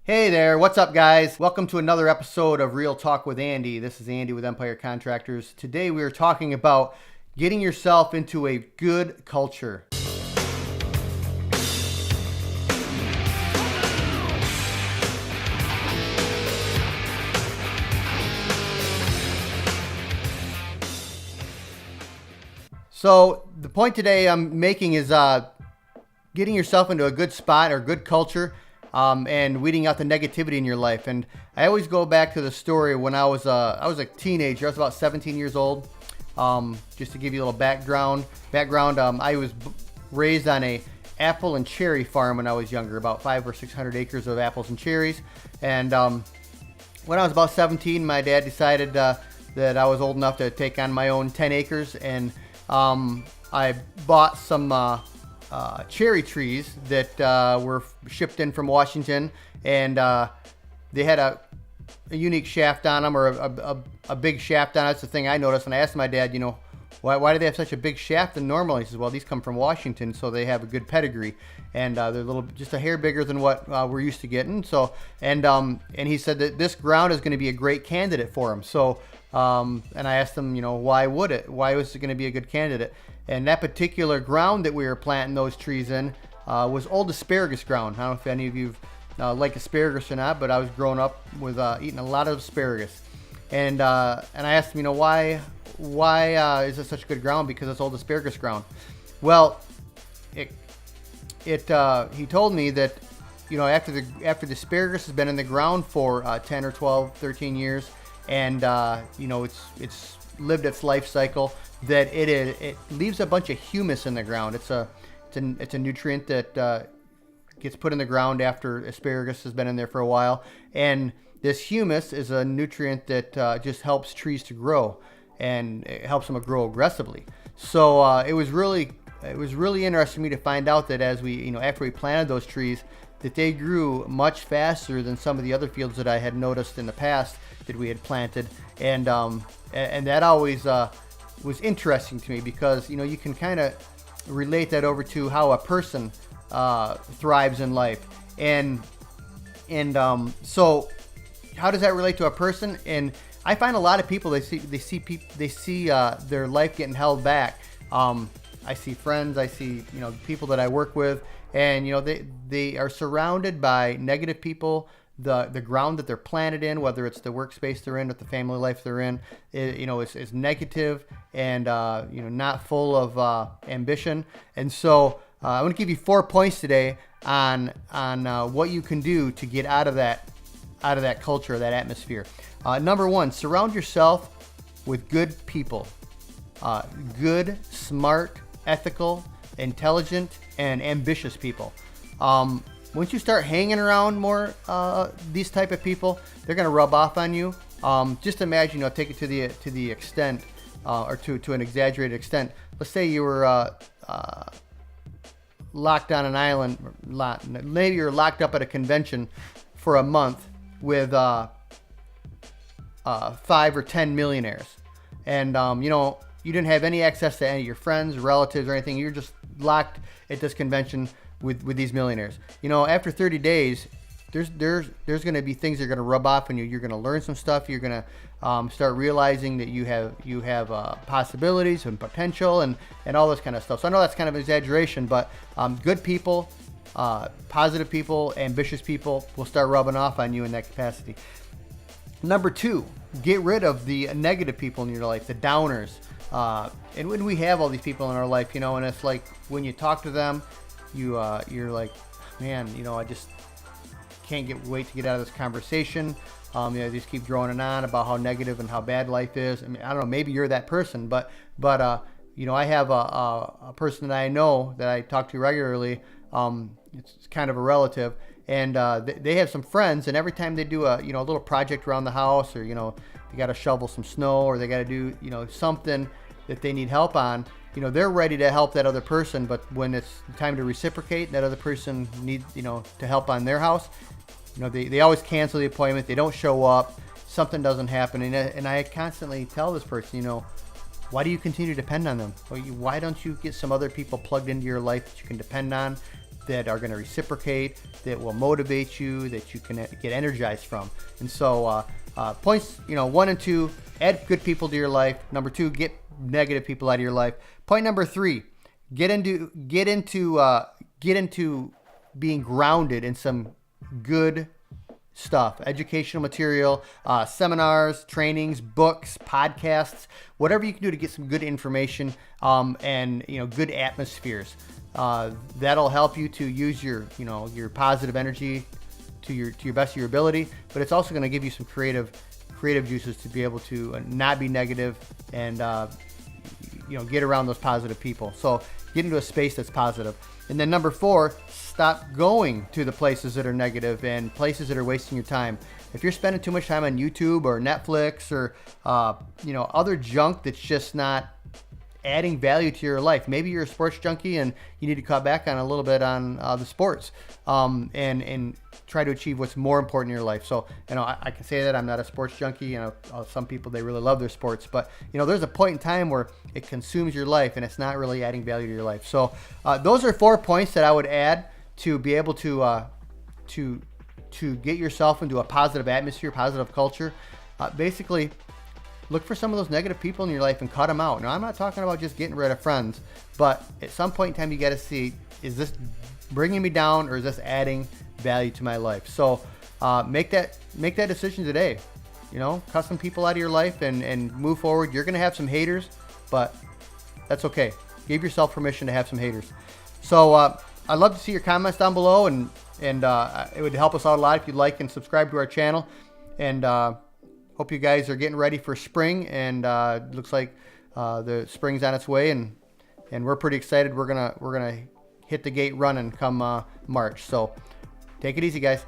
Hey there, what's up, guys? Welcome to another episode of Real Talk with Andy. This is Andy with Empire Contractors. Today we are talking about getting yourself into a good culture. So the point today I'm making is getting yourself into a good spot or good culture. And weeding out the negativity in your life. And I always go back to the story when I was a teenager. I was about 17 years old. Just to give you a little background. I was raised on a apple and cherry farm when I was younger, about 500 or 600 acres of apples and cherries. And when I was about 17, my dad decided that I was old enough to take on my own 10 acres, and I bought some cherry trees that were shipped in from Washington, and they had a unique shaft on them, or a big shaft on it. That's the thing I noticed. And I asked my dad, why do they have such a big shaft than normal? He says, well, these come from Washington, so they have a good pedigree, and they're just a hair bigger than what we're used to getting. So, and he said that this ground is going to be a great candidate for them. So, and I asked him, why was it going to be a good candidate? And that particular ground that we were planting those trees in was old asparagus ground. I don't know if any of you like asparagus or not, but I was growing up with eating a lot of asparagus. And I asked him, why is it such good ground? Because it's old asparagus ground. Well, he told me that, after the asparagus has been in the ground for 10 or 12, 13 years, and it's lived its life cycle, that it leaves a bunch of humus in the ground. It's a nutrient that gets put in the ground after asparagus has been in there for a while, and this humus is a nutrient that just helps trees to grow, and it helps them grow aggressively. So it was really interesting to me to find out that as we after we planted those trees, that they grew much faster than some of the other fields that I had noticed in the past that we had planted, and that always was interesting to me, because you can kind of relate that over to how a person thrives in life, and so how does that relate to a person? And I find a lot of people, they see their life getting held back. I see friends, I see people that I work with, and they are surrounded by negative people. The ground that they're planted in, whether it's the workspace they're in or the family life they're in, is negative and not full of ambition. And so I want to give you 4 points today on what you can do to get out of that culture, that atmosphere. Number 1, surround yourself with good people, good, smart, ethical, intelligent, and ambitious people. Once you start hanging around more these type of people, they're going to rub off on you. Just imagine, take it to the extent, or to an exaggerated extent. Let's say you were locked on an island. Maybe you're locked up at a convention for a month with 5 or 10 millionaires, and you didn't have any access to any of your friends, relatives, or anything. You're just locked at this convention with these millionaires. After 30 days, there's going to be things that are going to rub off on you. You're going to learn some stuff. You're going to start realizing that you have possibilities and potential and all this kind of stuff. So I know that's kind of an exaggeration, but good people, positive people, ambitious people will start rubbing off on you in that capacity. Number 2, get rid of the negative people in your life, the downers. And when we have all these people in our life, and it's like when you talk to them, you're like, man, I just can't wait to get out of this conversation. They just keep droning on about how negative and how bad life is. I mean, I don't know, maybe you're that person, but I have a person that I know that I talk to regularly. It's kind of a relative, and they have some friends, and every time they do a little project around the house, or they got to shovel some snow, or they got to do something that they need help on, they're ready to help that other person. But when it's time to reciprocate, that other person needs to help on their house, they always cancel the appointment. They don't show up. Something doesn't happen, and I constantly tell this person, why do you continue to depend on them? Why don't you get some other people plugged into your life that you can depend on? that are going to reciprocate, that will motivate you, that you can get energized from. And so points, 1 and 2, add good people to your life. Number 2, get negative people out of your life. Point number 3, get into being grounded in some good stuff, educational material, seminars, trainings, books, podcasts, whatever you can do to get some good information, and good atmospheres. That'll help you to use your positive energy to your best of your ability, but it's also going to give you some creative juices to be able to not be negative and get around those positive people. So get into a space that's positive. And then number 4, stop going to the places that are negative and places that are wasting your time. If you're spending too much time on YouTube or Netflix or other junk that's just not adding value to your life, maybe you're a sports junkie and you need to cut back on a little bit on the sports, and try to achieve what's more important in your life. So I can say that I'm not a sports junkie. Some people, they really love their sports, but there's a point in time where it consumes your life and it's not really adding value to your life. So those are 4 points that I would add to be able to get yourself into a positive atmosphere, positive culture. Basically, look for some of those negative people in your life and cut them out. Now, I'm not talking about just getting rid of friends, but at some point in time, you got to see, is this bringing me down or is this adding value to my life? So make that decision today. Cut some people out of your life and move forward. You're going to have some haters, but that's okay. Give yourself permission to have some haters. So I'd love to see your comments down below, and it would help us out a lot if you'd like and subscribe to our channel. And hope you guys are getting ready for spring, and looks like the spring's on its way, and we're pretty excited. We're gonna hit the gate running come March. So take it easy, guys.